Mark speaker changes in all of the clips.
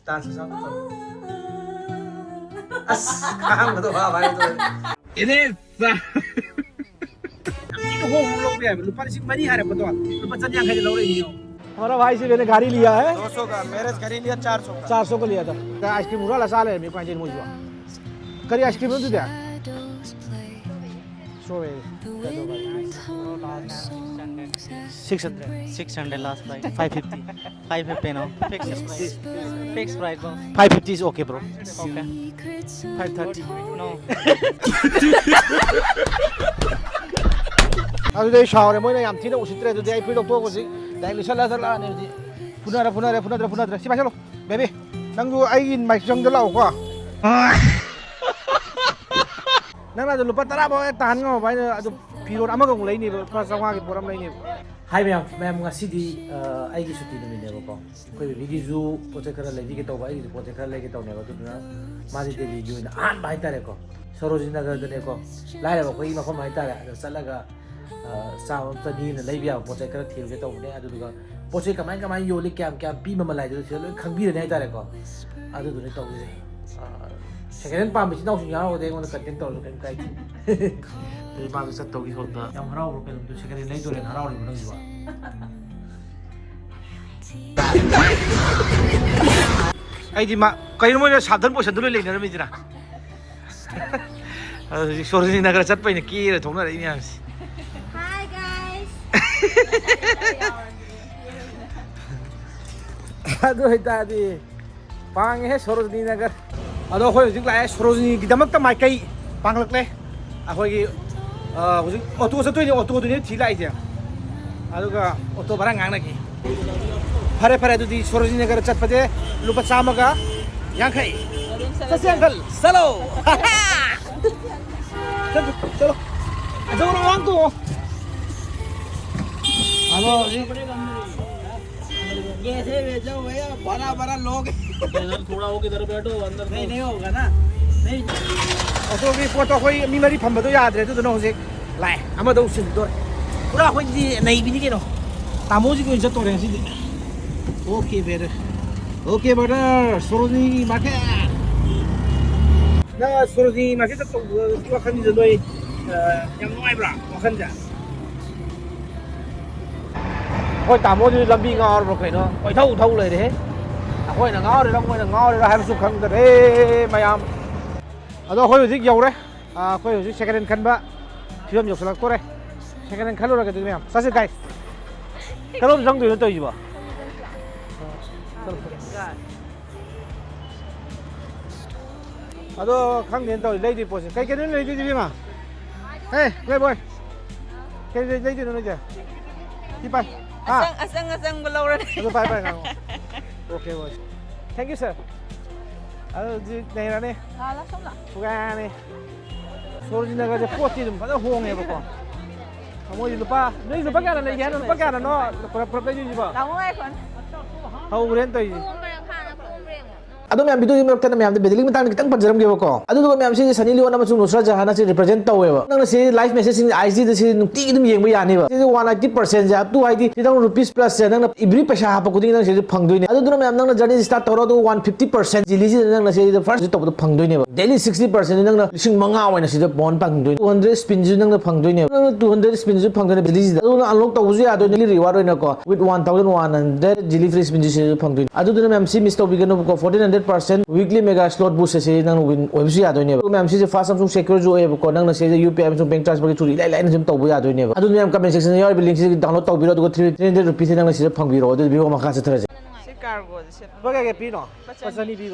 Speaker 1: Dance सा अस काम तो भाई तो इने हो लोग भी है रुपया सिंह मनी है रे पतो रुपया चंद यहाँ के लोग नहीं हो
Speaker 2: हमारा भाई से मैंने गाड़ी लिया है
Speaker 1: 200 का मैरिज गाड़ी लिया 400 का
Speaker 2: 400 को लिया था आइसक्रीम उड़ा लसा ले मेरे को आइसक्रीम मुझे करी आइसक्रीम नहीं दिया strawberry
Speaker 3: 600 last price 550 now fixed price bro
Speaker 2: 550 is okay bro
Speaker 3: okay
Speaker 2: 530
Speaker 3: no
Speaker 2: अभी तो शावर है मोइना याम थीना उसित्रे तो देई फिर तो कोसी दाई लिसला दला ने जी पुनरा सिमा चलो बेबी नंगु आई इन माइक जंग दला को नंगना जो लुपा तरा बो तान ngो बाय अदु फिरोन अमगो लेनि बा संवा के पोरम लेनि hi ma'am ngasi ai gi suti numi ne ko koi bi ju project kara lebi ke to ba ai project kara lege to ne ko tuna ma ji de gi na an bai tare ko Sarojini Nagar de ne ko lai ba koi ma ko mai tare salaga sao ta ni na lebi ya project kara thiu ke to ne adu ga project kamai yo li kyam pi ma lai de lo khang bi ne tare ko adu du ne to ji second pam bi na su ya ro de ko content to kan kai thì ba cái sắt tàu cái hột em harau rồi cái tôi sẽ cái lấy tôi lên harau này nó gì vậy ai thì mà cái nó mới sản thân bộ sản tôi lên nó mới gì nào Sarojini Nagar sắt bay này kia rồi thống là đấy nha
Speaker 4: Hi guys.
Speaker 2: ಅದು ಹೋಯ್ತಾ ಅದಿ ಪಾಂಗ್ ಹೇ Sarojini Nagar ಅದು ಹೋಯ್ ಜಿಗ್ ಲಾ Sarojini 기 ದಮಕ್ ತ ಮೈ ಕೈ Pong luck ಲೇ ಅಹೋಗಿ hꯧzik auto sattoyni auto du ne thila ite aduga auto barang ngana ki pare du di Sarojini Nagar chatpade lupa chamaga yankai sase uncle salo chalo ajoro wang to alo
Speaker 3: ये से भेजो भैया बड़ा लोग इधर थोड़ा हो इधर बैठो अंदर नहीं होगा ना नहीं
Speaker 2: auto ki photo khoi mi mari pham ba do yadre du no houzik lai ama do sin do pura khoi di nei bi ni ke no tamo ji ko jat to re si okay brother Sarojini market na Sarojini market ta to wa khan ni doi yang noi bra wa khan ja khoi tamo ji lambi ngor ro kai no oi thau le de khoi na ngor de ngor de hai su khang de mayam ado khoi zik yaw re khoi zik second hand khan ba phim yok salak to re second hand khalo ra ke tu mayam sa se guys kalo jang du no to ji ba ado khang den to lei di pose kai ke ne lei di ma hey boy ke lei di no ja đi bay
Speaker 4: Asang belau ra.
Speaker 2: Ado bay ngang okay boy thank you sir ado ji nei ra ne
Speaker 4: Hala som la.
Speaker 2: puga ne Sarojini Nagar je poti dum ba hong e ba ko amo ji lupa nei lupa ka na nei yan lupa ka na no prap dei ji ba
Speaker 4: Tao ngai kon.
Speaker 2: hau ren to ji
Speaker 4: Kum rang kha na kum reng.
Speaker 2: ado ma'am video में रखता ma'am बेदलिंग में तान कितंग पंजरम के को ado ma'am से Sunny Leone अमसुंग Nusra जहाना से represent तवेबा नंग से लाइव मैसेजिंग आईजी दे से नुक्ति एकदम येंग यानी बा 190% जे अप टू आईडी तिदंग रुपीस प्लस से नंग इवरी पैसा हाप को दिंग से फंगदोइने ado मैम नंग जर्नी स्टार्ट तरो तो 150% जिली से नंग से फर्स्ट तो फंगदोइने बा डेली 60% नंग लिसिंग मंगा वाइना से बॉन फंगदोइने 200 स्पिन जु नंग फंगदोइने 200 स्पिन जु फंगदोइने जिली से ado अनलॉक तो उजे आदो निली रिवार्ड होइना को विथ 1100 जिली फ्री स्पिन जु से फंगदोइने ado मैम सी मिस तो बिगन को 1400% वीकली मेगा स्लॉट बूस्ट से नंग विन वेबसी यादोइने बा मैम सी फास्ट सम सिक्योर जो ए को नंग से यूपीआई में बैंक ट्रांसफर की थ्रू लाइन जम तो यादोइने बा ado मैम कमेंट सेक्शन यार लिंक से डाउनलोड तो बिरो तो 300 रुपीस नंग से फंगबिरो ado बिरो मखा से थरे
Speaker 4: Si cargo se.
Speaker 2: बगे के पी नो पसनी पी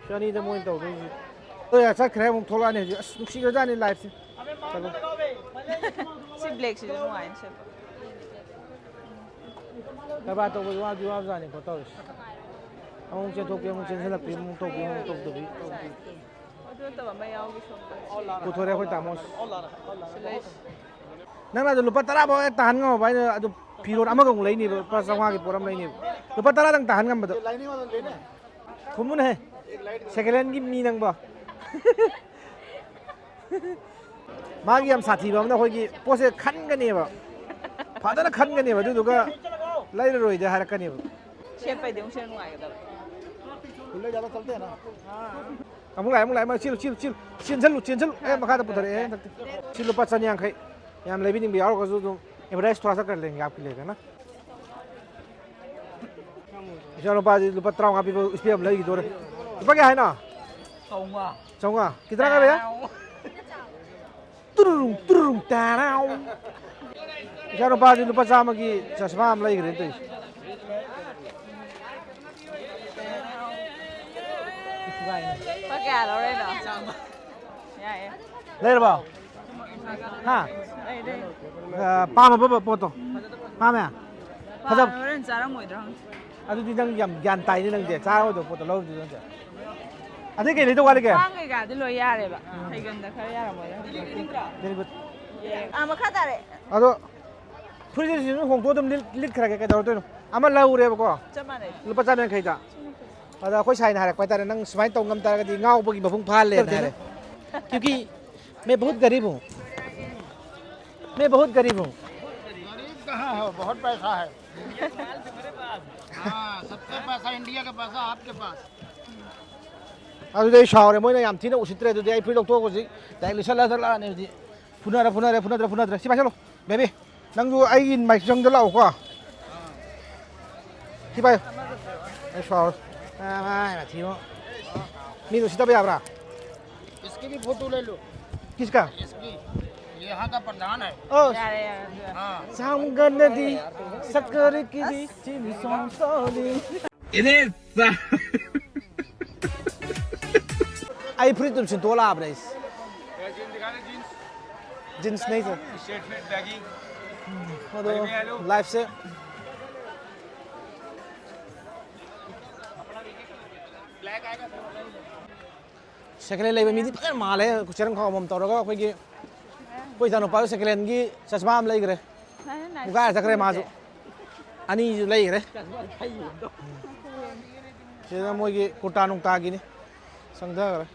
Speaker 2: शनी द मोइन तो तो या सा खरे मु थोला ने नुक्सी ग जाने लाइफ से चलो
Speaker 4: Si black si nuai se.
Speaker 2: कबा तो वा जुवा जाने को तो ông chơi thuộc em chơi là phim thuộc từ bị
Speaker 4: Ado ta ba mai yaw gi som.
Speaker 2: cô thôi đấy thôi tạm một năng là lupa tara bao tahan ngao bay ado phiron ama gong lấy ni pa sangwa ki poram lấy ni lupa tara dang tahan ngam bado không muốn hay second hand ki mi nang ba magi am sathi ba na khoi ki pose khan ga ni ba phadana khan ga ni ba du ga lai roi da har ka ni ba
Speaker 4: Siya pa yung siya nuai ga.
Speaker 3: खुले ज़्यादा चलते हैं ना
Speaker 2: अमुक लाए मा chill चल ए मखा तो पुथरे ए चिल रुपा चन यांखै याम लेबी निंग यार को जो एवरेज थोड़ा सा कर लेंगे आपके लिए ना इशारो पाजी रुपा 35 पीपल इस पे अब लगी दो रुपा क्या है ना चौंगा कितना का भैया तुरुरुंग ताराव इशारो पाजी रुपा 40 की चश्मा हम लगी रे तो
Speaker 4: Bác gà đâu đây nè. Dạ em.
Speaker 2: ले रे हाँ
Speaker 4: Đây đây.
Speaker 2: पामा पोतो पामा
Speaker 4: Bác nó lên giá nó mùi đó.
Speaker 2: अदुदी नंग यम ज्ञान ताई नंग जे चाओ दो पोतो लो दु नंग अदे के ले तो वाले के
Speaker 4: Bác người gà thì lôi ya đấy bạn. Thầy gần đã khai ya rồi mùi đó.
Speaker 2: Very good
Speaker 4: À mà khát ta đấy.
Speaker 2: अदो फुरिजे सिनु होंग तो दम लिट खरा के दरो तो अमा लाउरे बको
Speaker 4: Chấp mà đấy.
Speaker 2: लुपा चान खैता अदा कोई साइन हारे कोई तारे नंग स्माइ तो ngam तारे दी गाव बगी बफुंग फाल ले हारे क्योंकि मैं बहुत गरीब हूं
Speaker 3: गरीब कहाँ है बहुत पैसा है हाँ सबसे पैसा इंडिया का पैसा आपके पास
Speaker 2: अदुदे शावरे मोइना याम थिना उसित्रे दुदे आई फ्री डॉक्टर को जी दाइ लिसला दला ने जी फुनारे सिबा चलो बेबी नंगु आई इन माइक जंग दला को सिबा ए शावर माय मा थियो मीनु सिता बे आबरा
Speaker 3: इसकी भी फोटो ले लो
Speaker 2: किसका
Speaker 3: इसकी यहाँ का प्रधान है
Speaker 2: ओ
Speaker 4: Dạ đây à.
Speaker 3: हाँ
Speaker 2: सांगन दी सकरी की दी चिन सोंसोली आई फ्री तुम सिन तोला आप रईस जींस नहीं sir
Speaker 1: shirt fit baggy
Speaker 2: life से सेकंड लेवे मिदी फकर माले कुचरंग खाओ मम तोरगा कोई कोई जानो पारो सेकंड की चश्मा हम लई करे
Speaker 4: Này này.
Speaker 2: मुगा सकरे माजु अनि लई करे सेदा मोगी कुटा नुंगता गिनी संधा करे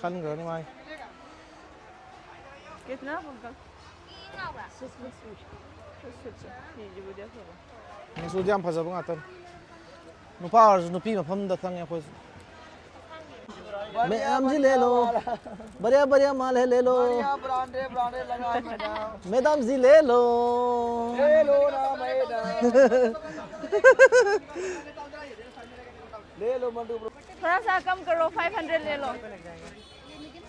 Speaker 2: खन करे माई
Speaker 4: Kiतना पंकज? ये जो दिया था.
Speaker 2: नि सुदियाम फजब ngaton नुपा और नुपी मफम द थंग या कोई मैं आम जी ले लो बढ़िया माल है ले लो
Speaker 3: ब्रांडे लगा मैडम
Speaker 2: मैडम जी ले लो
Speaker 3: ना मैडम ले लो मंडू
Speaker 4: थोड़ा सा कम करो 500 ले लो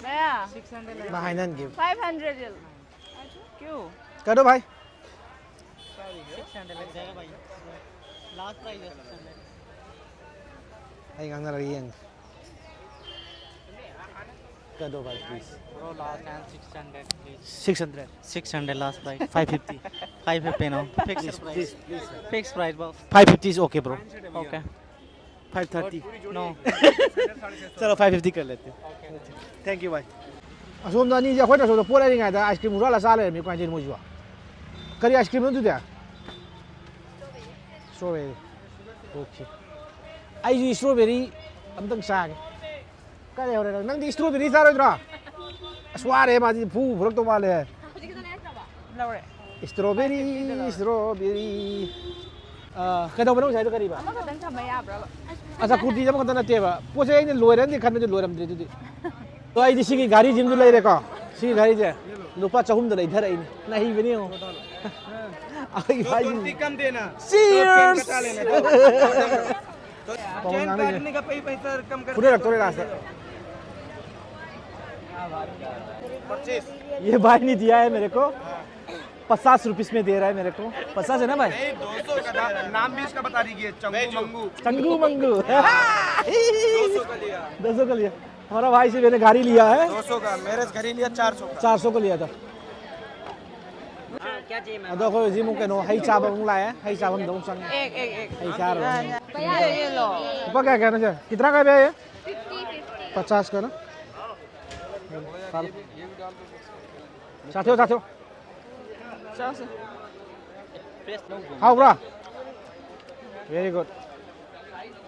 Speaker 4: भैया 600
Speaker 2: बाहाइनन गिव
Speaker 4: 500 ले लो क्यों
Speaker 2: कर दो भाई
Speaker 3: 600 लग जाएगा भाई लास्ट प्राइस है 600
Speaker 2: आई गंगा लगी हैं कर दो भाई please
Speaker 3: bro last and 600 please
Speaker 2: 600
Speaker 3: 600 last price
Speaker 2: 550
Speaker 3: 550 now fixed price fixed price boss
Speaker 2: 550 is okay bro
Speaker 3: okay
Speaker 2: 530
Speaker 3: no
Speaker 2: चलो 550 कर लेते हैं थैंक यू भाई असोम दानी जे अखोय तसो पोला रिंगा दा आइसक्रीम उरा ला सा ले मी क्वाइन जे मोजुआ करी आइसक्रीम नु दुदे स्ट्रॉबेरी ओके आई जी स्ट्रॉबेरी अमतंग सागे काय होरे नंग दी स्ट्रॉबेरी सारोद्रा अस्वारे माजी फू फरक तो माले
Speaker 4: लौरे
Speaker 2: स्ट्रॉबेरी कदौ बनो साइड करीबा
Speaker 4: अमा खतन थम या ब्रा
Speaker 2: अच्छा कुर्ती जब खतन नतेबा पोसे आइने लोइरन खन जो लोइरम द्रि दुदि तो आई दिसी की गाड़ी जिम जो लैरे को सी गाड़ी जे लुपा 400 द लैधर आइने नहीं बनी हो आई भाई
Speaker 1: कम देना
Speaker 2: Cheers!
Speaker 1: चेंज करने का पैसा कम कर
Speaker 2: पूरे रखते रास्ते
Speaker 1: 25
Speaker 2: ये भाई नहीं दिया है मेरे को 50 रुपीस में दे रहा है मेरे को 50 है ना भाई
Speaker 1: 200 का नाम भी इसका बता दीजिए चंगू
Speaker 2: चंगू मंगू
Speaker 1: 200 का लिया
Speaker 2: 200 का लिया हमारा भाई से मैंने गाड़ी लिया है
Speaker 1: 200 का मेरे घर ही लिया 400 का
Speaker 2: 400 को लिया था
Speaker 3: क्या चाहिए मैम
Speaker 2: अदो को जी मुके नो हई चाबा मुंग लाया हई चाबा दो संग
Speaker 4: एक
Speaker 2: हई चार
Speaker 4: ये लो
Speaker 2: ऊपर क्या कहना चाहिए कितना का है ये 50 का ना साथियों
Speaker 4: sao sao
Speaker 2: हाँ ब्रा वेरी गुड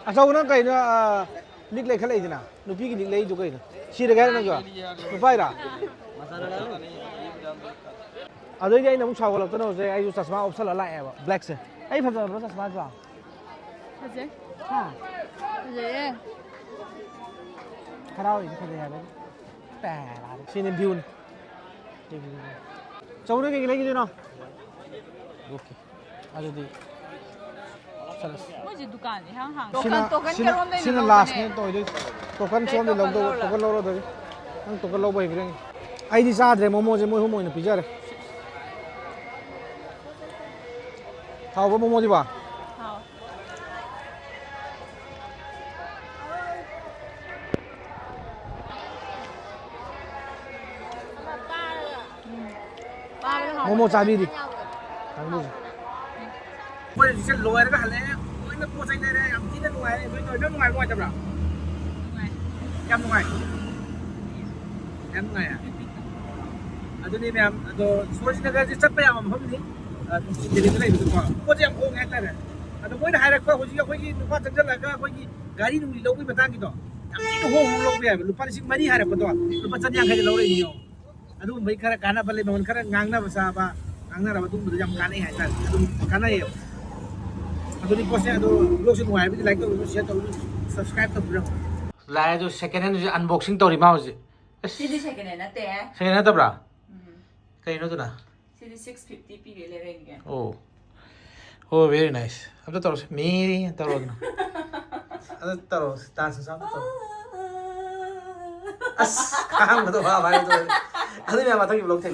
Speaker 2: अच्छा उन्हें कहीं ना लिख ले खले इतना नुपी की लिख ले जो कहीं ना शीर गया ना जो नुपाई रहा अदो ये इन्हें मुझे लगता है ना उसे आई जो चश्मा ऑप्शन लगा है वो ब्लैक से आई फंसा ब्रा चश्मा जो
Speaker 4: Hadi.
Speaker 2: हाँ
Speaker 4: Hadi.
Speaker 2: harawi ni khade ya ba la sin view ni chau ni ke lagi no okay adu di chalas
Speaker 4: Moi ji dukan ni hang hang.
Speaker 2: sina
Speaker 4: Token ke rom dai.
Speaker 2: sina last ni to de token som de log do token lo do ang token lo bai greng ai di sa dre momo je moi homo ni pizza re khao ba momo di ba
Speaker 4: Hao. Ba le hao.
Speaker 2: momo cha bi di ang bu
Speaker 1: 我以前落那个还来，我那过生日嘞，俺们今天弄来，所以说弄来我怎么了？em弄来，em弄来啊？啊，这里面啊，都说起那个这不样嘛，后面啊，这里个来就是说，我这样过爱来的，啊，都为了还来快回去，回去话真正来个回去，家里弄的老贵不单的多，这个红红老贵，路把那些买的还来不多，路把真样开的老来你哦，啊，都没看干那不来，没看硬那不啥吧，硬那了，都不是讲干的还在，都干那也。Aduh ni posnya aduh lo sih nuai bi like to share to subscribe to bro la jo second hand unboxing to ri ma hoje
Speaker 5: CD second hand nate
Speaker 1: second hand to bra kai no to na
Speaker 5: CD 650 pi le renge
Speaker 1: oh very nice ab to toros meri toros no ad toros dance sa to as kam to ba ba to adu me ma thagi vlog thek